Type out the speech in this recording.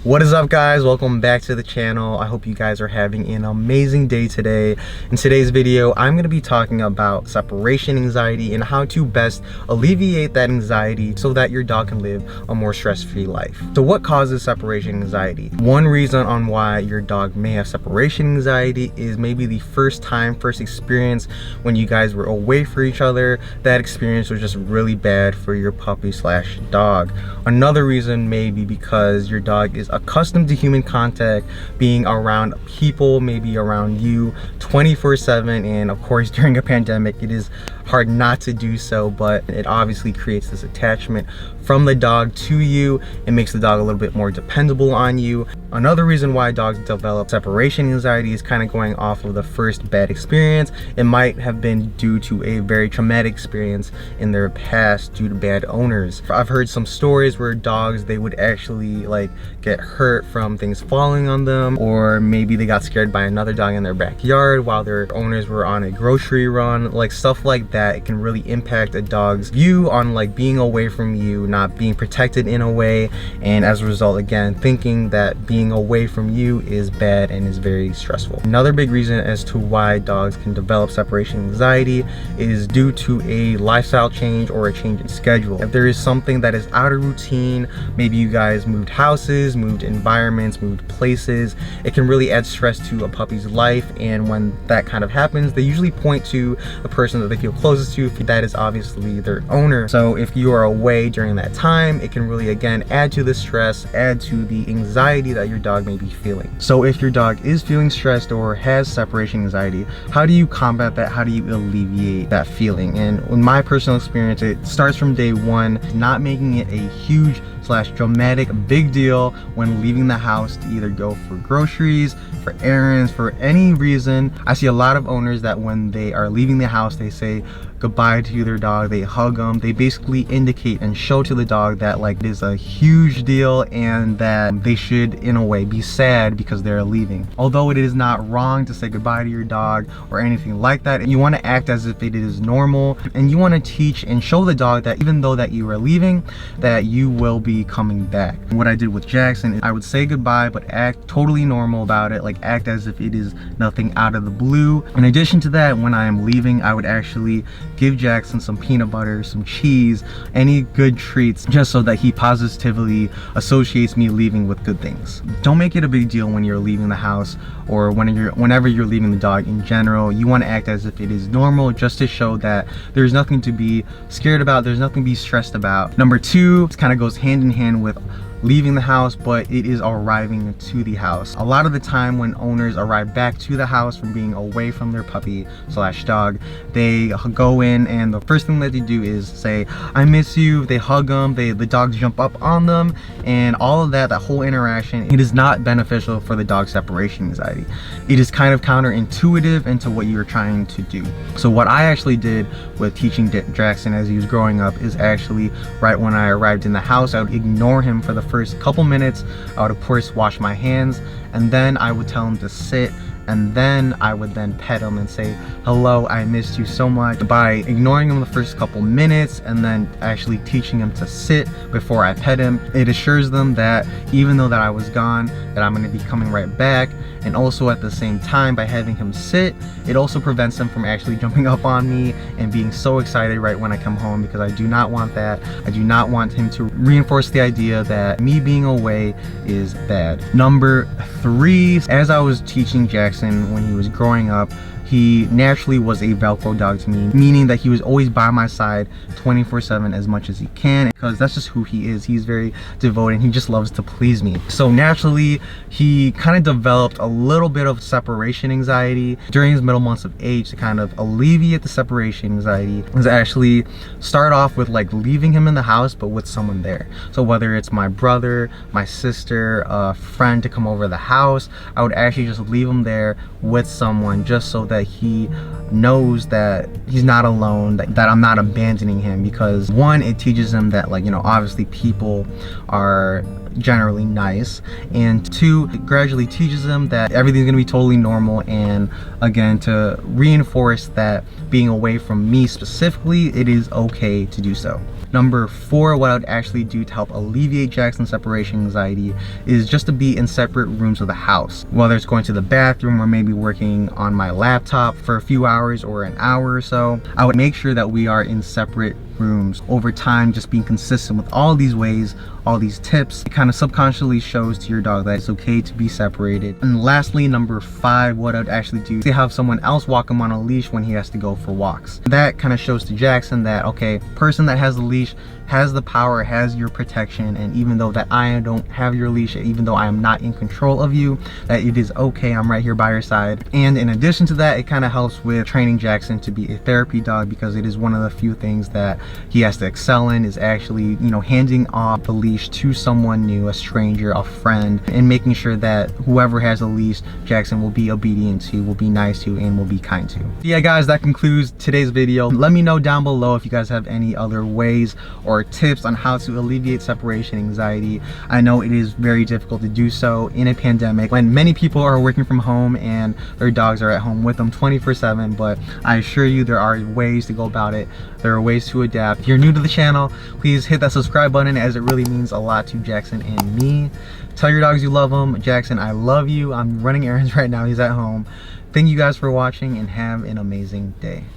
What is up, guys? Welcome back to the channel. I hope you guys are having an amazing day today. In today's video, I'm going to be talking about separation anxiety and how to best alleviate that anxiety so that your dog can live a more stress-free life. So what causes separation anxiety? One reason on why your dog may have separation anxiety is maybe the first experience when you guys were away from each other. That experience was just really bad for your puppy slash dog. Another reason may be because your dog is accustomed to human contact, being around people, maybe around you 24/7, and of course during a pandemic it is hard not to do so, but it obviously creates this attachment from the dog to you. It makes the dog a little bit more dependable on you. Another reason why dogs develop separation anxiety is kind of going off of the first bad experience. It might have been due to a very traumatic experience in their past due to bad owners. I've heard some stories where dogs, they would actually like get hurt from things falling on them, or maybe they got scared by another dog in their backyard while their owners were on a grocery run. Like stuff like that, it can really impact a dog's view on like being away from you, not being protected in a way, and as a result, again, thinking that being away from you is bad and is very stressful. Another big reason as to why dogs can develop separation anxiety is due to a lifestyle change or a change in schedule. If there is something that is out of routine, maybe you guys moved houses, moved environments, moved places, it can really add stress to a puppy's life, and when that kind of happens, they usually point to the person that they feel closest to. That is obviously their owner. So if you are away during that time, it can really again add to the stress, add to the anxiety that your dog may be feeling. So if your dog is feeling stressed or has separation anxiety, how do you combat that? How do you alleviate that feeling? And in my personal experience, it starts from day one, not making it a huge / dramatic big deal when leaving the house to either go for groceries, for errands, for any reason. I see a lot of owners that when they are leaving the house, they say goodbye to their dog, they hug them, they basically indicate and show to the dog that like it is a huge deal and that they should in a way be sad because they're leaving. Although it is not wrong to say goodbye to your dog or anything like that, you want to act as if it is normal, and you want to teach and show the dog that even though that you are leaving, that you will be coming back. What I did with Jackson is I would say goodbye but act totally normal about it, like act as if it is nothing out of the blue. In addition to that, when I am leaving, I would actually give Jackson some peanut butter, some cheese, any good treats, just so that he positively associates me leaving with good things. Don't make it a big deal when you're leaving the house or whenever you're leaving the dog in general. You want to act as if it is normal, just to show that there's nothing to be scared about, there's nothing to be stressed about. Number two, it kind of goes hand in hand with leaving the house, but it is arriving to the house. A lot of the time when owners arrive back to the house from being away from their puppy slash dog, they go in and the first thing that they do is say, "I miss you." They hug them, the dogs jump up on them, and all of that whole interaction, it is not beneficial for the dog separation anxiety. It is kind of counterintuitive into what you're trying to do. So what I actually did with teaching Jackson as he was growing up is actually right when I arrived in the house, I would ignore him for the first couple minutes. I would of course wash my hands, and then I would tell him to sit, and then I would then pet him and say, "Hello, I missed you so much." By ignoring him the first couple minutes and then actually teaching him to sit before I pet him, it assures them that even though that I was gone, that I'm going to be coming right back. And also at the same time, by having him sit, it also prevents him from actually jumping up on me and being so excited right when I come home, because I do not want that. I do not want him to reinforce the idea that me being away is bad. Number three, as I was teaching Jackson when he was growing up, he naturally was a Velcro dog to me, meaning that he was always by my side 24/7 as much as he can, because that's just who he is. He's very devoted, he just loves to please me. So naturally, he kind of developed a little bit of separation anxiety during his middle months of age. To kind of alleviate the separation anxiety is actually start off with like leaving him in the house but with someone there. So whether it's my brother, my sister, a friend to come over the house, I would actually just leave him there with someone, just so that he knows that he's not alone, that I'm not abandoning him. Because one, it teaches him that, like, you know, obviously people are generally nice, and two, it gradually teaches them that everything's gonna be totally normal, and again, to reinforce that being away from me specifically, it is okay to do so. Number 4, what I would actually do to help alleviate Jackson's separation anxiety is just to be in separate rooms of the house. Whether it's going to the bathroom or maybe working on my laptop for a few hours or an hour or so, I would make sure that we are in separate rooms. Over time, just being consistent with all these ways, all these tips, it kind of subconsciously shows to your dog that it's okay to be separated. And lastly, number 5, what I'd actually do is to have someone else walk him on a leash when he has to go for walks. That kind of shows to Jackson that, okay, person that has the leash has the power, has your protection, and even though that I don't have your leash, even though I am not in control of you, that it is okay, I'm right here by your side. And in addition to that, it kind of helps with training Jackson to be a therapy dog, because it is one of the few things that he has to excel in, is actually, you know, handing off the leash to someone new, a stranger, a friend, and making sure that whoever has a leash, Jackson will be obedient to, will be nice to, and will be kind to. Yeah guys, that concludes today's video. Let me know down below if you guys have any other ways or tips on how to alleviate separation anxiety. I know it is very difficult to do so in a pandemic when many people are working from home and their dogs are at home with them 24/7, but I assure you there are ways to go about it. There are ways to adapt. If you're new to the channel, please hit that subscribe button, as it really means a lot to Jackson and me. Tell your dogs you love them. Jackson, I love you. I'm running errands right now. He's at home. Thank you guys for watching, and have an amazing day.